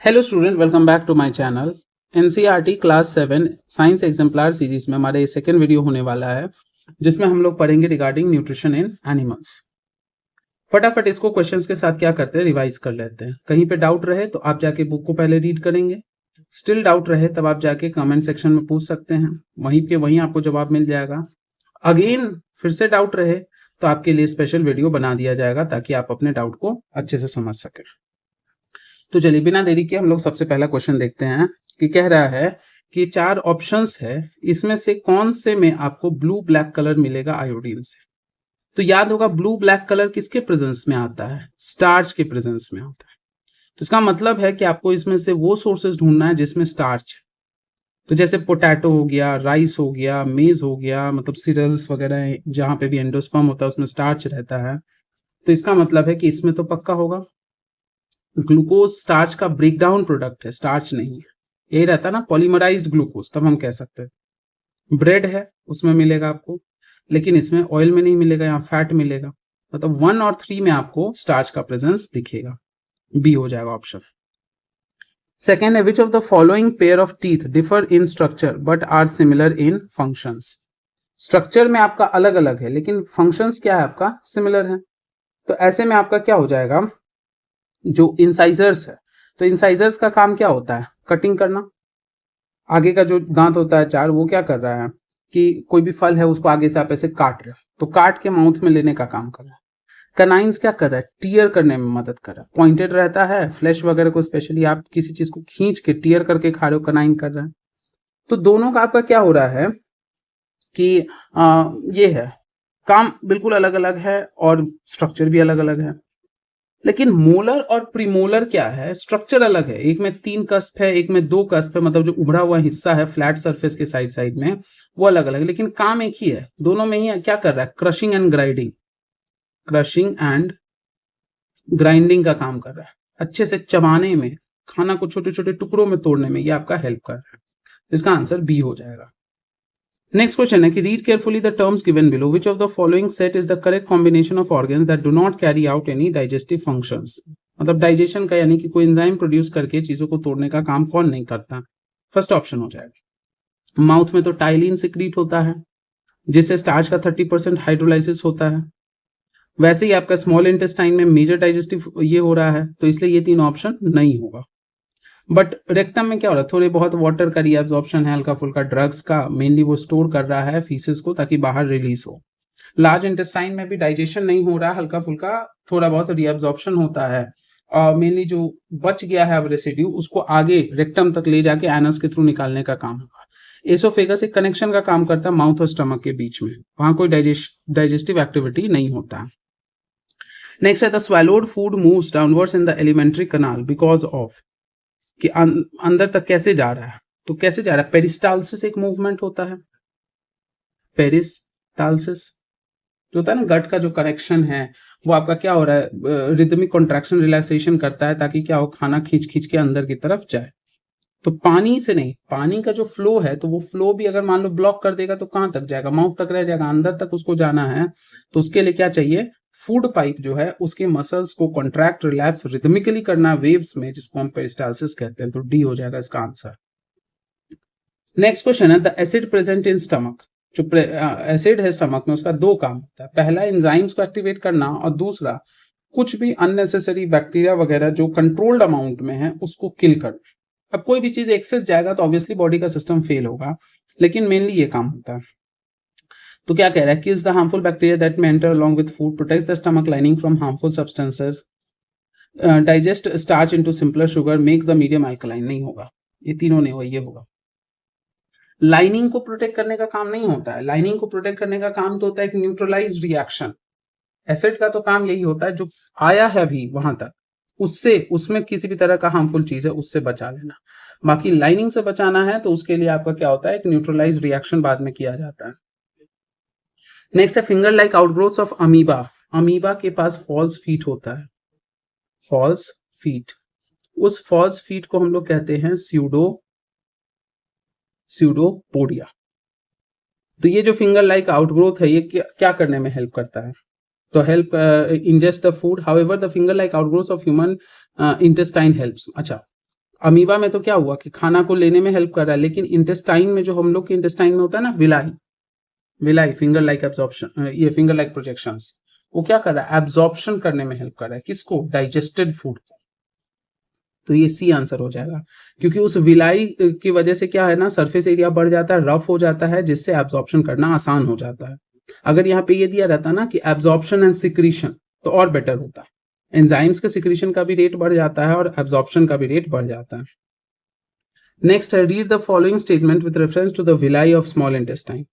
Hello student, welcome back to my channel. NCERT class 7 science exemplar series में हमारे second video होने वाला है, जिसमें हम लोग पढ़ेंगे रिगार्डिंग न्यूट्रिशन इन एनिमल्स। फटाफट इसको क्वेश्चंस के साथ क्या करते हैं, रिवाइज कर लेते हैं। कहीं पे डाउट रहे तो आप जाके बुक को पहले रीड करेंगे, स्टिल डाउट रहे तब आप जाके कमेंट सेक्शन में पूछ सकते हैं, वहीं के वहीं आपको जवाब मिल जाएगा। अगेन फिर से डाउट रहे तो आपके लिए स्पेशल वीडियो बना दिया जाएगा ताकि आप अपने डाउट को अच्छे से समझ सकें। तो चलिए बिना देरी के हम लोग सबसे पहला क्वेश्चन देखते हैं कि कह रहा है कि 4 ऑप्शंस है, इसमें से कौन से में आपको ब्लू ब्लैक कलर मिलेगा आयोडीन से। तो याद होगा ब्लू ब्लैक कलर किसके प्रेजेंस में आता है, स्टार्च के प्रेजेंस में आता है। तो इसका मतलब है कि आपको इसमें से वो सोर्सेज ढूंढना है जिसमें स्टार्च है। तो जैसे पोटैटो हो गया, राइस हो गया, मेज हो गया, मतलब सीरियल्स वगैरह जहां पे भी एंडोस्पर्म होता है उसमें स्टार्च रहता है। तो इसका मतलब है कि इसमें तो पक्का होगा। ग्लूकोज स्टार्च का ब्रेकडाउन प्रोडक्ट है, स्टार्च नहीं है। ये रहता है ना पॉलीमराइज्ड ग्लूकोज, तब हम कह सकते हैं। ब्रेड है उसमें मिलेगा आपको, लेकिन इसमें ऑयल में नहीं मिलेगा, यहाँ फैट मिलेगा। मतलब 1 और 3 में आपको स्टार्च का प्रेजेंस दिखेगा। बी हो जाएगा ऑप्शन। सेकेंड है which of the following pair of teeth differ in structure but are similar in functions. Structure में आपका अलग अलग है लेकिन फंक्शंस क्या है आपका, सिमिलर है। तो ऐसे में आपका क्या हो जाएगा, जो इंसाइजर्स है, तो इंसाइजर्स का काम क्या होता है, कटिंग करना। आगे का जो दांत होता है 4, वो क्या कर रहा है कि कोई भी फल है उसको आगे से आप ऐसे काट रहे हो तो काट के माउथ में लेने का काम कर रहा है। कनाइंस क्या कर रहा है, टीयर करने में मदद कर रहा है। पॉइंटेड रहता है, फ्लैश वगैरह को स्पेशली आप किसी चीज को खींच के टीयर करके खा रहे हो, कनाइन कर रहा है। तो दोनों का आपका क्या हो रहा है कि ये है, काम बिल्कुल अलग अलग है और स्ट्रक्चर भी अलग अलग है। लेकिन मोलर और प्रीमोलर क्या है, स्ट्रक्चर अलग है। एक में 3 कस्प है, एक में 2 कस्प है, मतलब जो उभरा हुआ हिस्सा है फ्लैट सरफेस के साइड साइड में, वो अलग अलग है, लेकिन काम एक ही है। दोनों में ही क्या कर रहा है, crushing and grinding, crushing and grinding का काम कर रहा है। अच्छे से चबाने में, खाना को छोटे छोटे टुकड़ों में तोड़ने में ये आपका हेल्प कर रहा है। इसका आंसर बी हो जाएगा। नेक्स्ट क्वेश्चन है कि read carefully the terms given below, which of the following set is the correct combination of organs that do not carry out any digestive functions. मतलब डाइजेशन का यानी कि कोई एंजाइम प्रोड्यूस करके चीजों को तोड़ने का काम कौन नहीं करता। फर्स्ट ऑप्शन हो जाएगा। माउथ में तो टाइलिन सिक्रीट होता है जिससे स्टार्च का 30% हाइड्रोलाइसिस होता है। वैसे ही आपका स्मॉल इंटेस्टाइन में मेजर डाइजेस्टिव ये हो रहा है, तो इसलिए ये 3 ऑप्शन नहीं होगा। बट रेक्टम में क्या हो रहा है, थोड़े बहुत वाटर का रीअब्जॉर्प्शन है, हल्का फुल्का ड्रग्स का, मेनली वो स्टोर कर रहा है फीसेस को ताकि बाहर रिलीज हो। लार्ज इंटेस्टाइन में भी डाइजेशन नहीं हो रहा, हल्का फुल्का थोड़ा बहुत रीअब्जॉर्प्शन होता है, और मेनली जो बच गया है अब रेसिड्यू उसको आगे रेक्टम तक ले जाके एनस के थ्रू निकालने का काम होगा। एसोफेगस एक कनेक्शन का काम करता है माउथ और स्टमक के बीच में, वहां कोई डाइजेस्टिव एक्टिविटी नहीं होता। नेक्स्ट है the swallowed food moves downwards in the elementary kanal because of, कि अंदर तक कैसे जा रहा है, तो कैसे जा रहा है, पेरिस्टालसिस एक मूवमेंट होता है। पेरिस्टालसिस जो होता है ना, गट का जो कनेक्शन है वो आपका क्या हो रहा है, रिदमिक कॉन्ट्रैक्शन रिलैक्सेशन करता है ताकि क्या हो, खाना खींच खींच के अंदर की तरफ जाए। तो पानी से नहीं, पानी का जो फ्लो है तो वो फ्लो भी अगर मान लो ब्लॉक कर देगा तो कहां तक जाएगा, माउथ तक रह जाएगा, अंदर तक उसको जाना है। तो उसके लिए क्या चाहिए, फूड पाइप जो है उसके मसल्स को कॉन्ट्रैक्ट रिलैक्स रिदमिकली करना वेव्स में, जिसको हम पेरिस्टालसिस कहते हैं। तो डी हो जाएगा इसका आंसर। नेक्स्ट क्वेश्चन है the acid present in stomach. जो एसिड है स्टमक में उसका 2 काम होता है, पहला एंजाइम्स को एक्टिवेट करना और दूसरा कुछ भी अननेसेसरी बैक्टीरिया वगैरह जो कंट्रोल्ड अमाउंट में है उसको किल करना। अब कोई भी चीज एक्सेस जाएगा तो ऑब्वियसली बॉडी का सिस्टम फेल होगा, लेकिन मेनली ये काम होता है। तो क्या कह रहा है, kills the harmful bacteria that may enter along with food, protects the stomach lining from harmful substances, digest starch into simpler sugar, makes the medium alkaline. नहीं होगा, ये तीनों नहीं होगा, ये होगा। लाइनिंग को प्रोटेक्ट करने का काम नहीं होता है, लाइनिंग को प्रोटेक्ट करने का काम तो होता है एक न्यूट्रलाइज रिएक्शन। एसिड का तो काम यही होता है जो आया है अभी वहां तक, उससे उसमें किसी भी तरह का हार्मफुल चीज है उससे बचा लेना। बाकी लाइनिंग से बचाना है तो उसके लिए आपका क्या होता है, एक न्यूट्रलाइज रिएक्शन बाद में किया जाता है। नेक्स्ट है finger like outgrowth of amoeba. Amoeba के पास फॉल्स फीट होता है, फॉल्स फीट। उस फॉल्स फीट को हम लोग कहते हैं स्यूडोपोडिया। तो ये जो फिंगर लाइक आउटग्रोथ है ये क्या करने में हेल्प करता है, तो help ingest the food, however the finger like outgrowth of human intestine helps. अच्छा, अमीबा में तो क्या हुआ कि खाना को लेने में हेल्प कर रहा है, लेकिन इंटेस्टाइन में जो हम लोग के इंटेस्टाइन में होता है ना विलाई फिंगर लाइक एब्जॉर्प्शन, ये फिंगर लाइक प्रोजेक्शंस, वो क्या कर रहा है, एब्जॉर्प्शन करने में हेल्प कर रहा है, किसको, डाइजेस्टेड फूड को। तो ये सी आंसर हो जाएगा, क्योंकि उस विलाई की वजह से क्या है ना, सरफेस एरिया बढ़ जाता है, रफ हो जाता है, जिससे एब्जॉर्प्शन करना आसान हो जाता है। अगर यहाँ पे ये दिया रहता ना कि एब्जॉर्प्शन एंड सिक्रीशन, तो और बेटर होता। एंजाइम्स के सिक्रीशन का भी रेट बढ़ जाता है और एब्जॉर्प्शन का भी रेट बढ़ जाता है। नेक्स्ट है, read the following statement with reference to the villi of small intestine.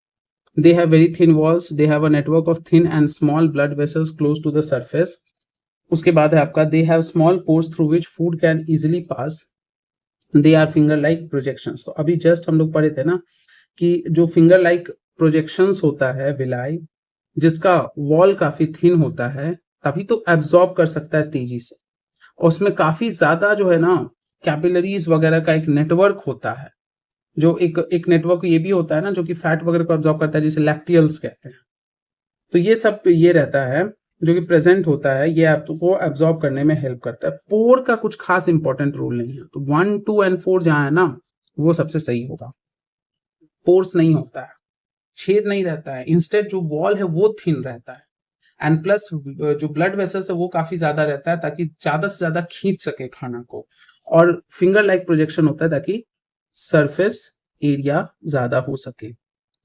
They have very thin walls, they have a network of thin and small blood vessels close to the surface. उसके बाद है आपका, they have small pores through which food can easily pass. They are finger like projections. तो अभी just हम लोग पढ़े थे ना कि जो फिंगर लाइक प्रोजेक्शंस होता है विलाई, जिसका वॉल काफी थिन होता है, तभी तो एब्जॉर्ब कर सकता है तेजी से, और उसमें काफी ज्यादा जो है ना कैपिलरीज वगैरह का एक नेटवर्क होता है, जो एक नेटवर्क ये भी होता है ना जो कि फैट वगैरह को एब्जॉर्ब करता है, जिसे लैक्टियल्स कहते हैं। तो ये सब ये रहता है जो कि प्रेजेंट होता है, ये आपको एब्जॉर्ब करने में हेल्प करता है। पोर का कुछ खास इंपॉर्टेंट रोल नहीं है, तो 1, 2 एंड 4 जहां है ना वो सबसे सही होगा। पोर्स नहीं होता है, छेद नहीं रहता है, इंस्टेड जो वॉल है वो थिन रहता है, एंड प्लस जो ब्लड वेसल्स है वो काफी ज्यादा रहता है, ताकि ज्यादा से ज्यादा खींच सके खाना को, और फिंगर लाइक प्रोजेक्शन होता है ताकि सरफेस एरिया ज्यादा हो सके,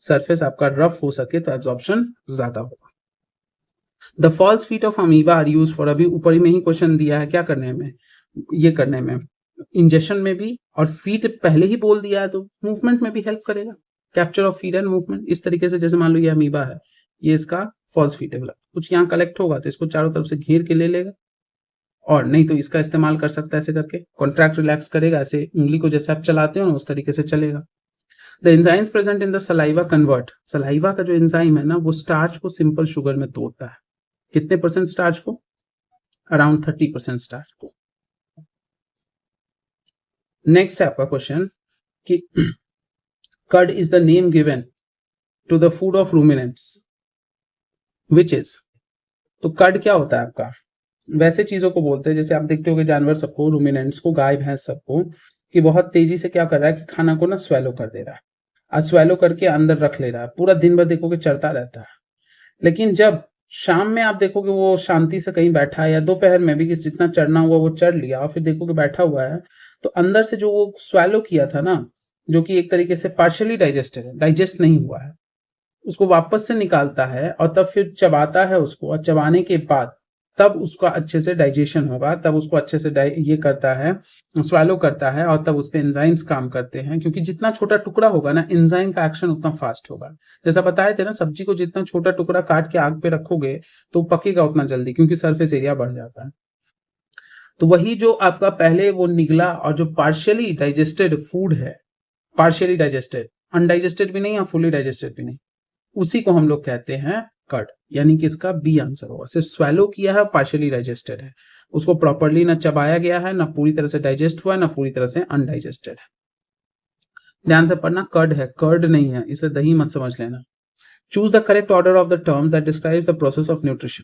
सरफेस आपका रफ हो सके, तो एब्जॉर्प्शन ज्यादा होगा। The false feet of amoeba are use for, अभी ऊपर में ही क्वेश्चन दिया है क्या करने में, ये करने में, इंजेक्शन में भी, और फीट पहले ही बोल दिया है तो मूवमेंट में भी हेल्प करेगा, capture of feed and movement. इस तरीके से जैसे मान लो ये अमीबा है, ये इसका फॉल्स फीट है, कुछ यहाँ कलेक्ट होगा तो इसको चारों तरफ से घेर के ले लेगा, और नहीं तो इसका इस्तेमाल कर सकता है ऐसे करके, कॉन्ट्रैक्ट रिलैक्स करेगा, ऐसे उंगली को जैसे आप चलाते हो ना उस तरीके से चलेगा। The enzymes present in the saliva convert, saliva का जो एंजाइम है ना वो स्टार्च को सिंपल शुगर में तोड़ता है, कितने परसेंट स्टार्च को, अराउंड 30% स्टार्च को। नेक्स्ट है आपका क्वेश्चन कि curd is the name given to the food of ruminants which is, तो कर्ड क्या होता है आपका, वैसे चीजों को बोलते हैं, जैसे आप देखते हो कि जानवर सबको, रूमिनेंट्स को, गाय भैंस सबको, कि बहुत तेजी से क्या कर रहा है कि खाना को ना स्वेलो कर दे रहा है, और स्वेलो करके अंदर रख ले रहा है, पूरा दिन भर देखोगे चढ़ता रहता है, लेकिन जब शाम में आप देखोगे वो शांति से कहीं बैठा है, या दोपहर में भी जितना चढ़ना हुआ वो चढ़ लिया, और फिर देखोगे बैठा हुआ है, तो अंदर से जो वो स्वेलो किया था ना, जो कि एक तरीके से पार्शियली डाइजेस्टेड है, डाइजेस्ट नहीं हुआ है, उसको वापस से निकालता है और तब फिर चबाता है उसको, और चबाने के बाद तब उसका अच्छे से डाइजेशन होगा, तब उसको अच्छे से ये करता है, स्वालो करता है, और तब उस पे एंजाइम्स काम करते हैं, क्योंकि जितना छोटा टुकड़ा होगा ना एंजाइम का एक्शन उतना फास्ट होगा। जैसा बताए थे ना, सब्जी को जितना छोटा टुकड़ा काट के आग पे रखोगे तो पकेगा उतना जल्दी, क्योंकि सरफेस एरिया बढ़ जाता है। तो वही जो आपका पहले वो निगला और जो पार्शियली डाइजेस्टेड फूड है, पार्शियली डाइजेस्टेड, अनडाइजेस्टेड भी नहीं और फुली डाइजेस्टेड भी नहीं, उसी को हम लोग कहते हैं कर्ड, यानी कि इसका बी आंसर होगा। सिर्फ स्वेलो किया है, पार्शियली डाइजेस्टेड है, उसको प्रॉपर्ली ना चबाया गया है, ना पूरी तरह से डाइजेस्ट हुआ है, ना पूरी तरह से अनडाइजेस्टेड है। ध्यान से पढ़ना, कर्ड है, कर्ड नहीं है, इसे दही मत समझ लेना। Choose the correct order of the terms that describes the process of nutrition.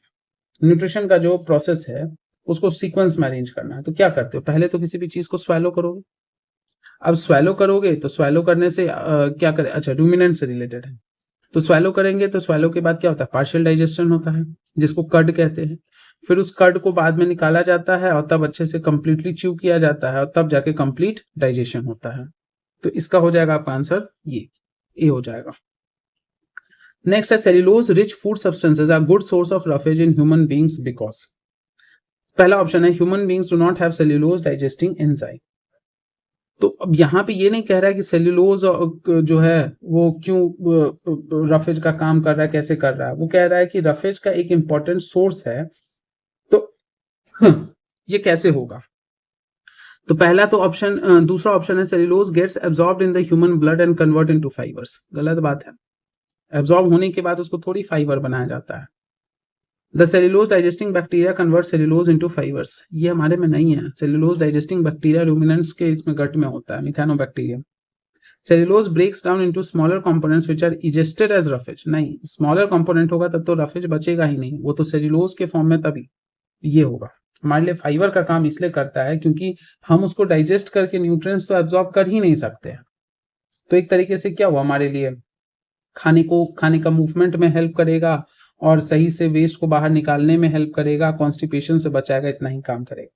Nutrition का जो प्रोसेस है उसको सीक्वेंस में अरेंज करना है। तो क्या करते हो, पहले तो किसी भी चीज को स्वेलो करोगे, अब स्वेलो करोगे तो स्वेलो करने से क्या करे, अच्छा रूमिनेंट से रिलेटेड है, तो स्वेलो करेंगे तो स्वेलो के बाद क्या होता है, पार्शियल डाइजेशन होता है, जिसको कर्ड कहते हैं। फिर उस कर्ड को बाद में निकाला जाता है और तब अच्छे से कंप्लीटली च्यू किया जाता है, और तब जाके कंप्लीट डाइजेशन होता है। तो इसका हो जाएगा आपका आंसर ये ए हो जाएगा। नेक्स्ट है, cellulose rich food substances are good source of roughage in human beings because, पहला ऑप्शन है human beings do not have cellulose digesting enzyme. तो अब यहाँ पे ये नहीं कह रहा है कि सेल्यूलोज जो है वो क्यों रफेज का काम कर रहा है, कैसे कर रहा है, वो कह रहा है कि रफेज का एक इंपॉर्टेंट सोर्स है, तो ये कैसे होगा। तो पहला तो ऑप्शन, दूसरा ऑप्शन है cellulose gets absorbed in the human blood and convert into fibres. गलत बात है, एब्जॉर्ब होने के बाद उसको थोड़ी फाइबर बनाया जाता है। The cellulose digesting bacteria convert cellulose into fibres, ये हमारे में नहीं है। सेल्यूलोज डाइजेस्टिंग बैक्टीरिया रूमिनेंट्स के इसमें गट में होता है, methanobacterium. Cellulose breaks down into smaller components which are ingested as roughage, नहीं, स्मॉलर कंपोनेंट होगा तब तो रफेज बचेगा ही नहीं, वो तो सेल्यूलोज के फॉर्म में तभी ये होगा। हमारे लिए फाइबर का काम इसलिए करता है क्योंकि हम उसको डाइजेस्ट करके न्यूट्रिएंट्स तो एब्जॉर्ब कर ही नहीं सकते हैं। तो एक तरीके से क्या हुआ, हमारे लिए खाने का मूवमेंट में हेल्प करेगा और सही से वेस्ट को बाहर निकालने में हेल्प करेगा, कॉन्स्टिपेशन से बचाएगा, इतना ही काम करेगा।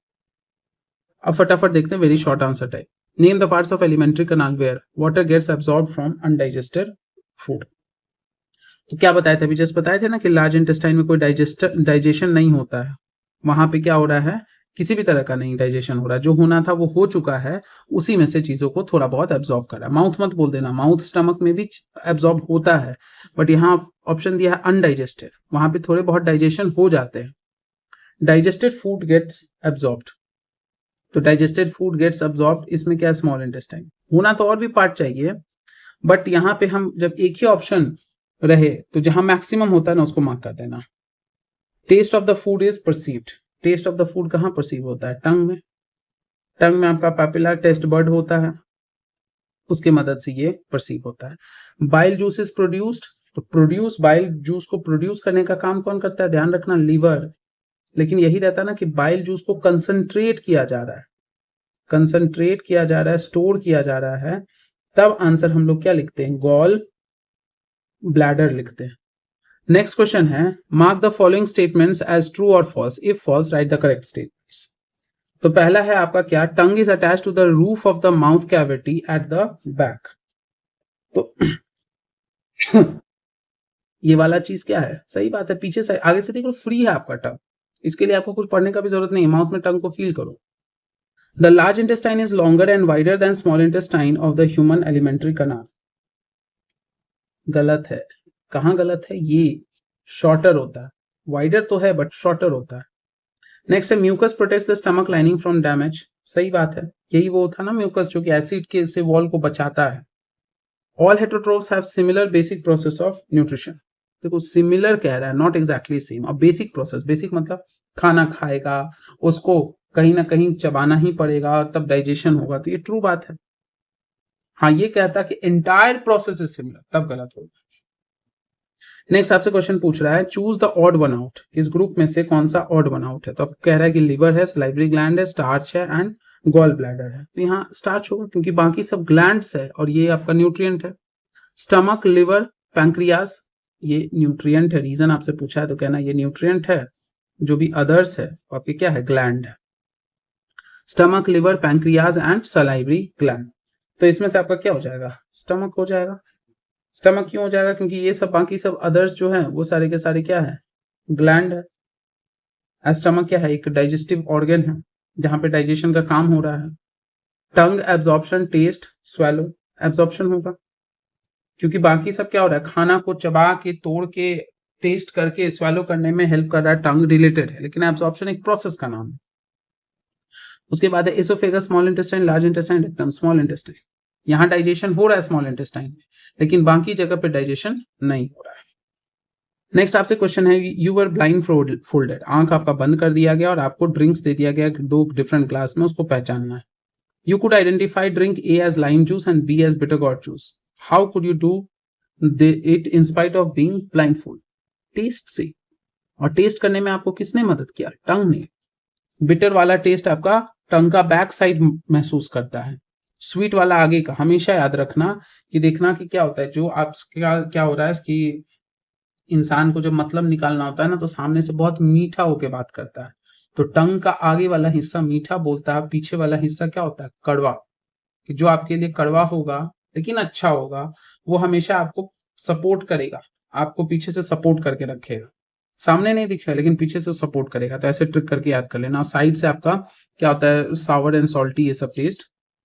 अब फटाफट देखते हैं very short answer type. Name the parts of alimentary canal where water gets absorbed from undigested food. तो क्या बताए थे, अभी जस्ट बताए थे ना कि लार्ज इंटेस्टाइन में कोई डाइजेशन नहीं होता है। वहां पे क्या हो रहा है, किसी भी तरह का नहीं डाइजेशन हो रहा है, जो होना था वो हो चुका है, उसी में से चीजों को थोड़ा बहुत एब्जॉर्ब कर रहा है। माउथ मत बोल देना, माउथ स्टमक में भी एब्जॉर्ब होता है, बट यहाँ ऑप्शन दिया है अनडाइजेस्टेड, वहां पे थोड़े बहुत डाइजेशन हो जाते हैं। डाइजेस्टेड फूड गेट्स एब्जॉर्ब्ड, तो डाइजेस्टेड फूड गेट्स एब्जॉर्ब्ड, इसमें क्या है, स्मॉल इंटेस्टाइन। होना तो और भी पार्ट चाहिए, बट यहाँ पे हम जब एक ही ऑप्शन रहे तो जहां मैक्सिमम होता है ना उसको मार्क कर देना। Test of the food is perceived, test of the food कहां परसीव होता है, टंग में। टंग में आपका पैपिलर टेस्ट बर्ड होता है, उसके मदद से ये परसीव होता है। बाइल जूस इज प्रोड्यूस्ड, तो बाइल जूस को प्रोड्यूस करने का काम कौन करता है, ध्यान रखना, लीवर। लेकिन यही रहता है ना कि बाइल जूस को कंसंट्रेट किया जा रहा है, कंसंट्रेट किया जा रहा है, स्टोर किया जा रहा है, तब आंसर हम लोग क्या लिखते हैं, गॉल ब्लैडर लिखते हैं। नेक्स्ट क्वेश्चन है, mark the following statements as true और false, if false write the correct statements. तो पहला है आपका क्या, tongue is attached to the roof of the mouth cavity at the back. तो ये वाला चीज क्या है, सही बात है, पीछे से आगे से देखो फ्री है आपका टंग, इसके लिए आपको कुछ पढ़ने का भी जरूरत नहीं है, माउथ में टंग को फील करो। The large intestine is longer and wider than small intestine of the human alimentary canal. गलत है, कहां गलत है, ये शॉर्टर होता है, वाइडर तो है बट शॉर्टर होता है। नेक्स्ट है, mucus protects the stomach lining from damage. सही बात है, यही वो था ना म्यूकस जो कि एसिड के से वॉल को बचाता है। All heterotrophs have similar basic process of nutrition. देखो सिमिलर कह रहा है, नॉट एग्जैक्टली सेम। और बेसिक प्रोसेस, बेसिक मतलब खाना खाएगा, उसको कहीं ना कहीं चबाना ही पड़ेगा तब डाइजेशन होगा, तो ये ट्रू बात है। हाँ, ये कहता कि एंटायर प्रोसेस इज सिमिलर, तब गलत होगा। नेक्स्ट आपसे क्वेश्चन पूछ रहा है, choose the odd one out, इस ग्रुप में से कौन सा ऑड वन आउट है। तो अब कह रहा है कि लिवर है, सलाइवरी ग्लैंड है, स्टार्च है एंड गॉल ब्लैडर है। तो यहाँ स्टार्च होगा क्योंकि बाकी सब ग्लैंड्स है और ये आपका न्यूट्रिएंट है। स्टमक, लिवर, पैंक्रियास, ये न्यूट्रिएंट है, रीजन आपसे पूछा है तो कहना ये न्यूट्रिएंट है। जो भी अदर्स है आपके क्या है, ग्लैंड है। Stomach, liver, pancreas and salivary gland. तो इसमें से आपका क्या हो जाएगा, स्टमक हो जाएगा। स्टमक क्यों हो जाएगा, क्योंकि ये सब बाकी सब अदर्स जो है वो सारे के सारे क्या है, ग्लैंड है। स्टमक क्या है, एक डाइजेस्टिव ऑर्गन है जहां पे डाइजेशन का काम हो रहा है। टंग एब्जॉर्प्शन, टेस्ट, स्वेलो, एब्जॉर्प्शन होगा क्योंकि बाकी सब क्या हो रहा है, खाना को चबा के तोड़ के टेस्ट करके स्वेलो करने में हेल्प कर रहा है, टंग रिलेटेड है, लेकिन एब्जॉर्प्शन एक प्रोसेस का नाम है। उसके बाद है oesophagus, small intestine, large intestine, rectum, small intestine. यहाँ डाइजेशन हो रहा है स्मॉल इंटेस्टाइन में, लेकिन बाकी जगह पे डाइजेशन नहीं हो रहा है। नेक्स्ट आपसे क्वेश्चन है, यू वर ब्लाइंड फोल्डेड, आंख आपका बंद कर दिया गया और आपको ड्रिंक्स दे दिया गया 2 डिफरेंट ग्लास में, उसको पहचानना है। You could identify drink A as lime juice and B as bitter gourd juice, how could you do it in spite of being blindfold. Test से, और टेस्ट करने में आपको किसने मदद किया, टंग ने। बिटर वाला टेस्ट आपका टंग का बैक साइड महसूस करता है, स्वीट वाला आगे का। हमेशा याद रखना कि देखना कि क्या होता है, जो आपका क्या हो रहा है कि इंसान को जब मतलब निकालना होता है ना तो सामने से बहुत मीठा होके बात करता है, तो टंग का आगे वाला हिस्सा मीठा बोलता है, पीछे वाला हिस्सा क्या होता है, कड़वा। कि जो आपके लिए कड़वा होगा लेकिन अच्छा होगा, वो हमेशा आपको सपोर्ट करेगा, आपको पीछे से सपोर्ट करके रखेगा, सामने नहीं दिखेगा लेकिन पीछे से सपोर्ट करेगा। तो ऐसे ट्रिक करके याद कर लेना। साइड से आपका क्या होता है, सावर एंड सॉल्टी, ये सब टेस्ट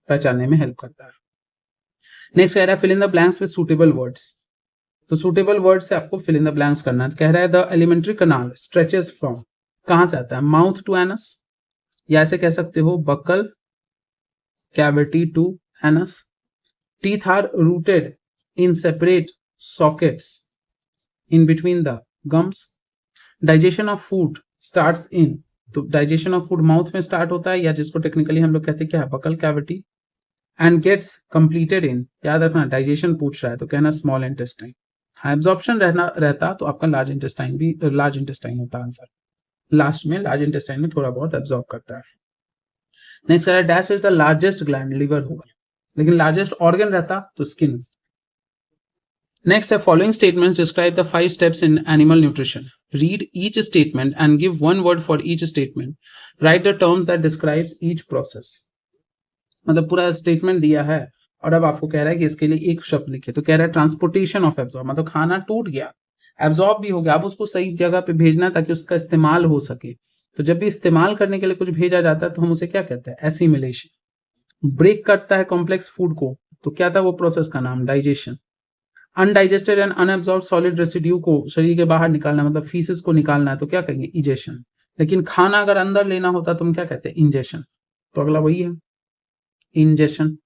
पहचानने में हेल्प करता है। नेक्स्ट कह रहा है, fill in the blanks with suitable words. तो सूटेबल वर्ड से आपको फिल इन द ब्लैंक्स करना है। कह रहा है, the alimentary canal stretches from, कहां से आता है, माउथ टू एनस, या ऐसे कह सकते हो buccal cavity to anus. Teeth are rooted in separate sockets in between the gums. Digestion of food starts in, तो डाइजेशन ऑफ फूड माउथ में स्टार्ट होता है, या जिसको टेक्निकली हम लोग कहते हैं क्या है, buccal cavity, and gets completed in, याद रखना डाइजेशन पूछ रहा है तो कहना स्मॉल इंटेस्टाइन। हाँ, एब्जॉर्प्शन रहता तो आपका लार्ज इंटेस्टाइन होता आंसर। लास्ट में लार्ज इंटेस्टाइन में थोड़ा बहुत एब्जॉर्ब करता है। नेक्स्ट है dash is the largest gland, liver होगा, लेकिन लार्जेस्ट ऑर्गन रहता तो स्किन। नेक्स्ट है following statements describe the 5 steps in animal nutrition. Read each statement and give one word for each statement. Right the terms that describes each process. मतलब पूरा statement दिया है और अब आपको कह रहा है कि इसके लिए एक शब्द लिखे, तो कह रहा है ट्रांसपोर्टेशन ऑफ एब्जॉर्ब, मतलब खाना टूट गया, एब्जॉर्ब भी हो गया, अब उसको सही जगह पे भेजना है ताकि उसका इस्तेमाल हो सके। तो जब भी इस्तेमाल करने के लिए कुछ भेजा जाता है तो हम उसे क्या कहते हैं, एसिमिलेशन। ब्रेक करता है कॉम्प्लेक्स फूड को, तो क्या था वो प्रोसेस का नाम, digestion. Undigested and unabsorbed solid residue को शरीर के बाहर निकालना, मतलब फीसिस को निकालना है, तो क्या कहेंगे, इजेशन। लेकिन खाना अगर अंदर लेना होता तो हम क्या कहते हैं, इंजेशन। तो अगला वही है, इंजेशन।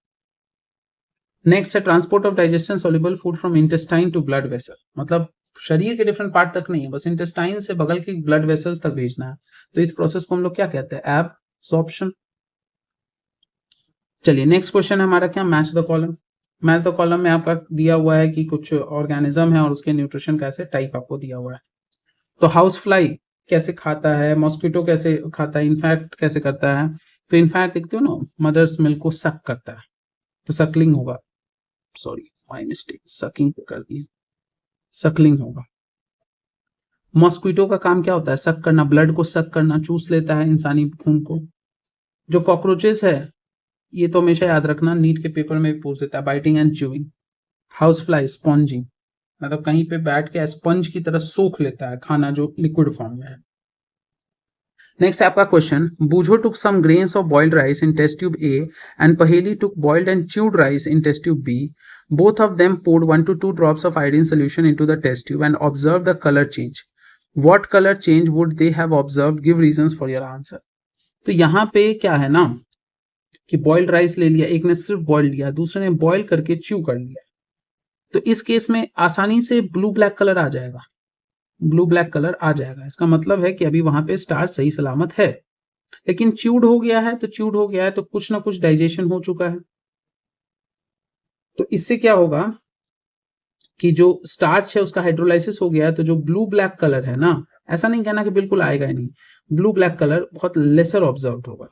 नेक्स्ट है transport of digestion soluble food from intestine to blood vessel, मतलब शरीर के डिफरेंट पार्ट तक नहीं है, बस इंटेस्टाइन से बगल की ब्लड वेसल्स तक भेजना है, तो इस प्रोसेस को हम लोग क्या कहते हैं, एब्सॉर्प्शन। चलिए नेक्स्ट क्वेश्चन है हमारा क्या, match the column. Match the column में आपका दिया हुआ है कि कुछ ऑर्गेनिज्म है और उसके न्यूट्रिशन का ऐसे टाइप आपको दिया हुआ है। तो हाउस फ्लाई कैसे खाता है, मॉस्किटो कैसे खाता है, इनफैक्ट कैसे करता है, तो इनफैक्ट देखते हो ना, मदर्स मिल्क को सक करता है, तो सकलिंग होगा, सॉरी माय मिस्टेक, सकिंग पे कर दिए, सकलिंग होगा। मॉस्किटो का काम क्या होता है, सक करना, ब्लड को सक करना, चूस लेता है इंसानी खून को। जो कॉकरोचेस है, ये तो हमेशा याद रखना, नीट के पेपर में भी पूछ देता है, biting and chewing. House fly sponging, मतलब कहीं पे बैठ के स्पंज की तरह सोख लेता है खाना जो लिक्विड फॉर्म में है। नेक्स्ट आपका question, Boojho took some grains of boiled rice in test tube A and Paheli took boiled and chewed rice in test tube B. Both of them poured 1 to 2 drops of iodine solution into the test tube and observed the color change. What color change would they have observed? Give reasons for your answer. तो यहाँ पे क्या है ना कि boiled rice ले लिया, एक ने सिर्फ बॉइल लिया, दूसरे ने बॉइल करके च्यू कर लिया, तो इस केस में आसानी से ब्लू ब्लैक कलर आ जाएगा, ब्लू ब्लैक कलर आ जाएगा। इसका मतलब है कि अभी वहां पे स्टार्च सही सलामत है। लेकिन च्यूड हो गया है तो च्यूड हो गया है तो कुछ ना कुछ डाइजेशन हो चुका है, तो इससे क्या होगा कि जो स्टार्च है उसका हाइड्रोलाइसिस हो गया है, तो जो ब्लू ब्लैक कलर है ना, ऐसा नहीं कहना कि बिल्कुल आएगा ही नहीं, ब्लू ब्लैक कलर बहुत लेसर ऑब्जर्व होगा,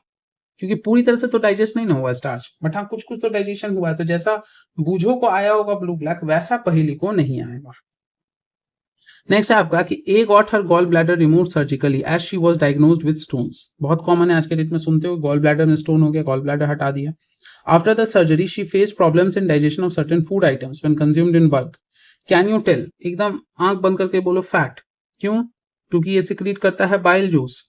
क्योंकि पूरी तरह से तो डाइजेस्ट नहीं ना हुआ स्टार्च, बट हाँ कुछ कुछ तो डाइजेशन हुआ है। तो जैसा बूझो को आया होगा ब्लू ब्लैक, वैसा पहेली को नहीं आएगा। नेक्स्ट है आपका कि A got her gall bladder remove surgically as she was diagnosed with stones. बहुत कॉमन है आज के डेट में, सुनते हो गॉल ब्लैडर में स्टोन हो गया, गॉल ब्लैडर हटा दिया। After the surgery she faced problems in digestion of certain food items when consumed in bulk. Can you tell, एकदम आंख बंद करके बोलो फैट। क्यों, क्योंकि ये सिक्रीट करता है बाइल जूस।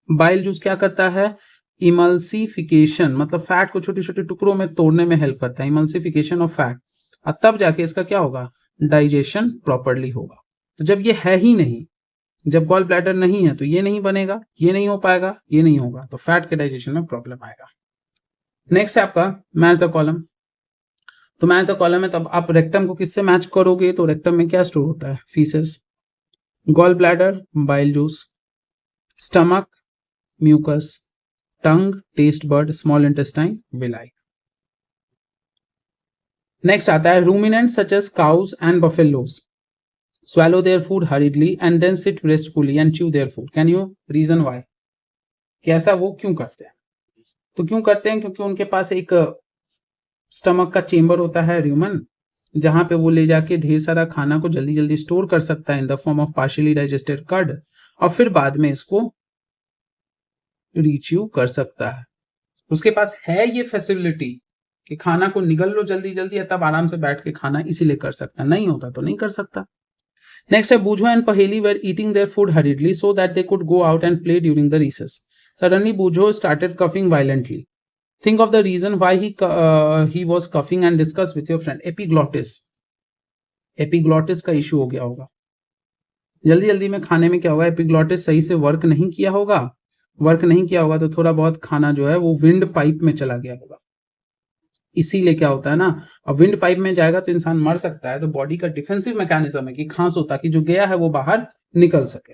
बाइल जूस क्या करता है, इमल्सिफिकेशन, मतलब फैट को छोटे छोटे टुकड़ों में तोड़ने में हेल्प करता है, इमल्सिफिकेशन ऑफ फैट, और तब जाके इसका क्या होगा, डाइजेशन प्रॉपरली होगा। तो जब ये है ही नहीं, जब गॉल ब्लैडर नहीं है तो ये नहीं बनेगा, ये नहीं हो पाएगा, ये नहीं होगा, तो फैट के डाइजेशन में प्रॉब्लम आएगा। नेक्स्ट है आपका मैच द कॉलम। तो मैच द कॉलम है, तब आप रेक्टम को किससे मैच करोगे, तो रेक्टम में क्या स्टोर होता है, faeces, gall bladder bile juice, stomach mucus, tongue taste bud, small intestine villi. Next आता है ruminant such as cows and buffaloes swallow their food hurriedly and then sit restfully and chew their food. Can you reason why? कि ऐसा वो क्यों करते हैं, तो क्यों करते हैं, क्योंकि उनके पास एक स्टमक का चेंबर होता है र्यूमन, जहां पे वो ले जाके ढेर सारा खाना को जल्दी जल्दी स्टोर कर सकता है in the form of partially digested curd, और फिर बाद में इसको रीच्यू कर सकता है। उसके पास है ये फैसिलिटी कि खाना को निगल लो जल्दी जल्दी, तब आराम से बैठ के खाना इसीलिए कर सकता, नहीं होता तो नहीं कर सकता। Next, Bujo and Paheli were eating their food hurriedly so that they could go out and play during the recess. Suddenly, Bujo started coughing violently. Think of the reason why he was coughing and discuss with your friend. Epiglottis. Epiglottis का issue हो गया होगा, जल्दी जल्दी में खाने में क्या होगा, एपिग्लॉटिस सही से वर्क नहीं किया होगा, वर्क नहीं किया होगा तो थोड़ा बहुत खाना जो है वो विंड पाइप में चला गया होगा। इसीलिए क्या होता है ना, अब विंड पाइप में जाएगा तो इंसान मर सकता है, तो बॉडी का डिफेंसिव मैकेनिज्म है कि खांसो ताकि जो गया है वो बाहर निकल सके।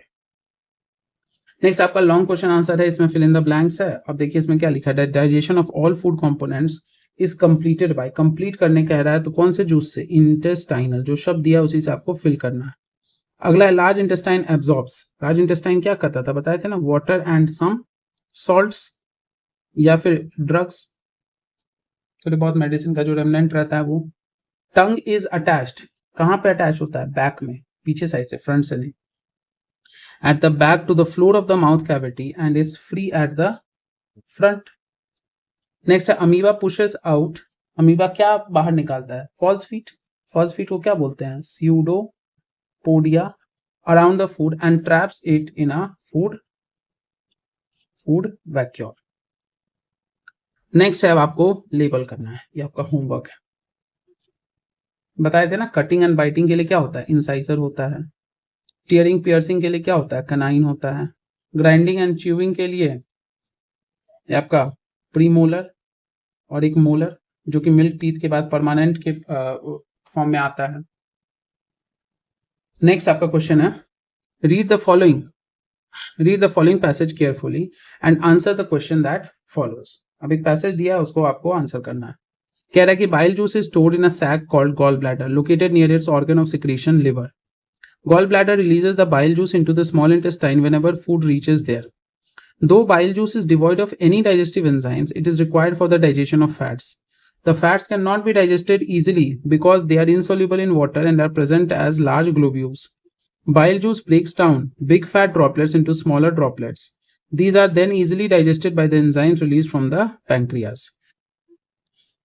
नेक्स्ट आपका लॉन्ग क्वेश्चन आंसर है, इसमें फिल इन द ब्लैंक्स है। अब देखिए इसमें क्या लिखा है, digestion of all food components is completed by, complete करने कह रहा है तो कौन से जूस से, इंटेस्टाइनल, जो शब्द दिया उसी से आपको फिल करना है। अगला है large intestine absorbs. Large intestine क्या करता था, बताए थे ना, वाटर एंड सम सॉल्ट्स या फिर ड्रग्स, थोड़ी बहुत मेडिसिन का जो रेमनेंट रहता है वो। टंग इज अटैच्ड, कहां पे अटैच होता है, बैक में, पीछे साइड से, फ्रंट से नहीं, at the back to the floor of the mouth cavity and is free at the front. Next है अमीबा पुशेस आउट, अमीबा क्या बाहर निकालता है, फॉल्स फीट। फॉल्स फीट को क्या बोलते हैं, pseudopodia around the food and traps it in a food vacuum. Next है अब आपको लेबल करना है, ये आपका होमवर्क है। बताए थे ना, कटिंग एंड बाइटिंग के लिए क्या होता है, इंसाइजर होता है। टीयरिंग पियर्सिंग के लिए क्या होता है, कनाइन होता है। ग्राइंडिंग एंड च्यूइंग के लिए ये आपका प्रीमोलर और एक मोलर, जो कि मिल्क टीथ के बाद परमानेंट के फॉर्म में आता है। नेक्स्ट आपका क्वेश्चन है, read the following passage carefully and answer the question that follows. अब एक पैसेज दिया है, उसको आपको आंसर करना है। कह रहा है कि bile juice is stored in a sac called gall bladder located near its organ of secretion liver. Gallbladder releases the bile juice into the small intestine whenever food reaches there. Though bile juice is devoid of any digestive enzymes, it is required for the digestion of fats. The fats cannot be digested easily because they are insoluble in water and are present as large globules. Bile juice breaks down big fat droplets into smaller droplets. These are then easily digested by the enzymes released from the pancreas.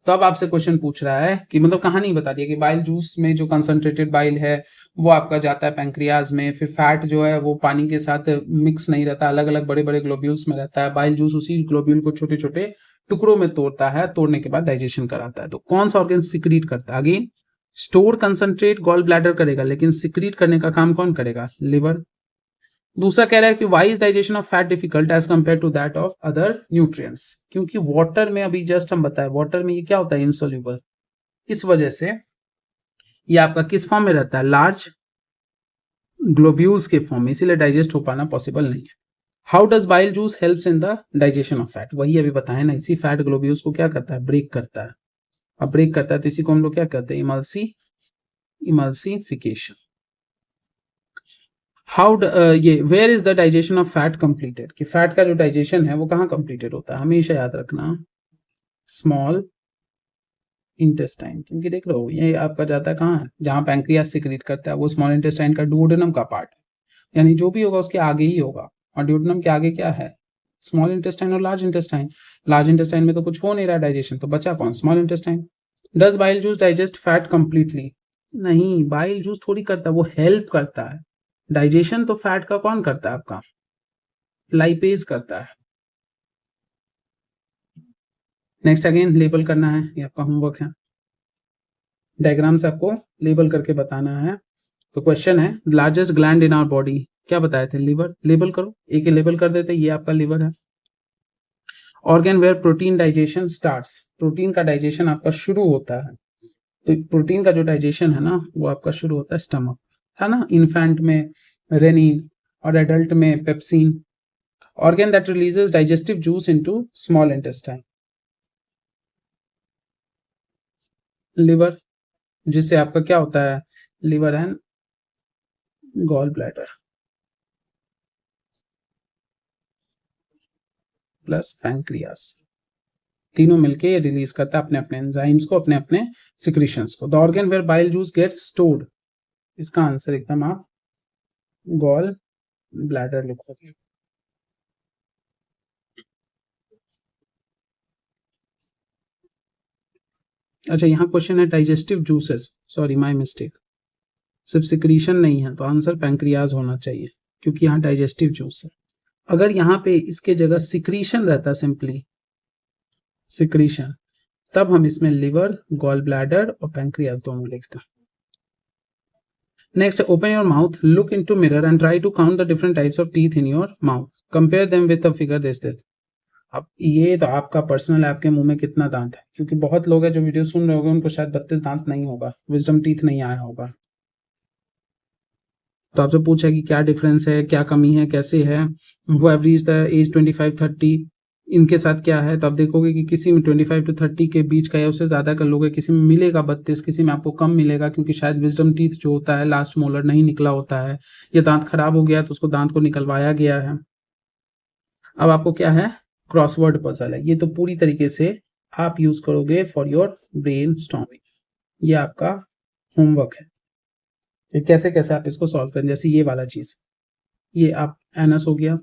तो अब आपसे question पूछ रहा है कि मतलब कहानी बता दिया कि बाइल जूस में जो कंसंट्रेटेड बाइल है वो आपका जाता है पैंक्रियाज में, फिर फैट जो है वो पानी के साथ मिक्स नहीं रहता, अलग अलग बड़े बड़े ग्लोब्यूल्स में रहता है। बाइल जूस उसी ग्लोब्यूल को छोटे छोटे टुकड़ों में तोड़ता है, तोड़ने के बाद डाइजेशन कराता है। तो कौन सा ऑर्गन सिक्रीट करता है, again store concentrate gall bladder करेगा, लेकिन सिक्रीट करने का काम कौन करेगा, लिवर। दूसरा कह रहा है कि why is digestion of fat difficult as compare to that of other nutrients, क्योंकि वाटर में, अभी जस्ट हम बताए वाटर में ये क्या होता है, इनसोल्यूबल, इस वजह से ये आपका किस फॉर्म में रहता है, लार्ज ग्लोब्यूल्स के फॉर्म में, इसीलिए डाइजेस्ट हो पाना पॉसिबल नहीं है। How does bile juice helps in the digestion of fat, वही अभी बताया ना, इसी फैट ग्लोब्यूल्स को क्या करता है, ब्रेक करता है। अब ब्रेक करता है तो इसी को हम लोग क्या कहते हैं, इमल्सिफिकेशन। ये where is the digestion of fat completed, कि फैट का जो डाइजेशन है वो कहाँ कंप्लीटेड होता है, हमेशा याद रखना, स्मॉल इंटेस्टाइन, क्योंकि देख रहे हो ये आपका जाता है कहाँ, जहां पैंक्रियास सिक्रीट करता है वो स्मॉल इंटेस्टाइन का डुओडेनम का पार्ट है, यानी जो भी होगा उसके आगे ही होगा। और डुओडेनम के आगे क्या है, स्मॉल इंटेस्टाइन और लार्ज इंटेस्टाइन। लार्ज इंटेस्टाइन में तो कुछ हो नहीं रहा डाइजेशन, तो बचा कौन, small intestine. Does bile juice digest fat completely, नहीं, बाइल जूस थोड़ी करता है, वो हेल्प करता है। डाइजेशन तो फैट का कौन करता है, आपका लाइपेज करता है। नेक्स्ट अगेन लेबल करना है, ये आपका होमवर्क है, डायग्राम से आपको लेबल करके बताना है। तो क्वेश्चन है, largest gland in our body, क्या बताए थे, लिवर, लेबल करो, एक लेबल कर देते, ये आपका लिवर है। Organ where protein digestion starts, protein का डाइजेशन आपका शुरू होता है, तो प्रोटीन का जो डाइजेशन है ना वो आपका शुरू होता है स्टमक, था ना, इन्फेंट में रेनिन और एडल्ट में pepsin. Organ that releases digestive juice into small intestine, liver, जिससे आपका क्या होता है, liver and gall bladder plus pancreas, तीनों मिलके ये रिलीज करता है अपने अपने एंजाइम्स को, अपने अपने सिक्रीशंस को। The organ where bile juice gets stored, इसका आंसर एकदम आप गॉल ब्लैडर लिखोगे। अच्छा, यहाँ क्वेश्चन है digestive juices, sorry my mistake, सिर्फ सिक्रीशन नहीं है, तो आंसर पैंक्रियाज होना चाहिए, क्योंकि यहाँ डाइजेस्टिव जूस है। अगर यहाँ पे इसके जगह सिक्रीशन रहता, सिंपली सिक्रीशन, तब हम इसमें लिवर, गॉल ब्लैडर और पैंक्रियाज दोनों लिखते हैं। Next, open your mouth, look into mirror and try to count the different types of teeth in your mouth, compare them with the figure this. अब ये तो आपका पर्सनल है, आपके मुंह में कितना दांत है, क्योंकि बहुत लोग हैं जो वीडियो सुन रहे होंगे उनको शायद 32 दांत नहीं होगा, विजडम टीथ नहीं आया होगा। तो आपसे पूछा कि क्या डिफरेंस है, क्या कमी है, कैसे है, वो एवरेज द एज 25-30, इनके साथ क्या है, तो आप देखोगे कि किसी में 25 to 30 के बीच का या उससे ज़्यादा का लोग है, किसी में मिलेगा 32, किसी में आपको कम मिलेगा क्योंकि शायद विजडम टीथ जो होता है लास्ट मोलर नहीं निकला होता है, या दांत खराब हो गया तो उसको दांत को निकलवाया गया है। अब आपको क्या है, क्रॉसवर्ड पजल है। ये तो पूरी तरीके से आप यूज करोगे फॉर योर ब्रेन स्टॉर्मिंग, ये आपका होमवर्क है। तो कैसे कैसे आप इसको सॉल्व करें, जैसे ये वाला चीज, ये आप एनस हो गया,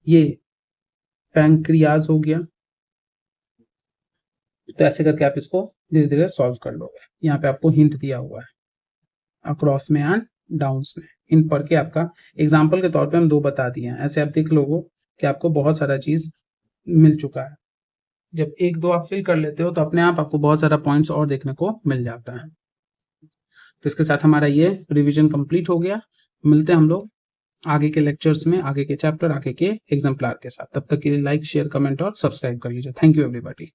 ये पैंक्रियाज हो गया, तो ऐसे करके आप इसको धीरे धीरे सॉल्व कर लोगे। यहाँ पे आपको हिंट दिया हुआ है, अक्रॉस में एंड डाउन्स में। इन पढ़ के आपका एग्जाम्पल के तौर पे हम 2 बता दिए हैं, ऐसे आप देख लोगे कि आपको बहुत सारा चीज मिल चुका है। जब 1-2 आप फिल कर लेते हो तो अपने आप आपको बहुत सारा पॉइंट्स और देखने को मिल जाता है। तो इसके साथ हमारा ये रिवीजन कंप्लीट हो गया। मिलते हैं हम लोग आगे के लेक्चर्स में, आगे के चैप्टर, आगे के एग्जाम्पलर के साथ। तब तक के लिए लाइक, शेयर, कमेंट और सब्सक्राइब कर लीजिए। Thank you everybody.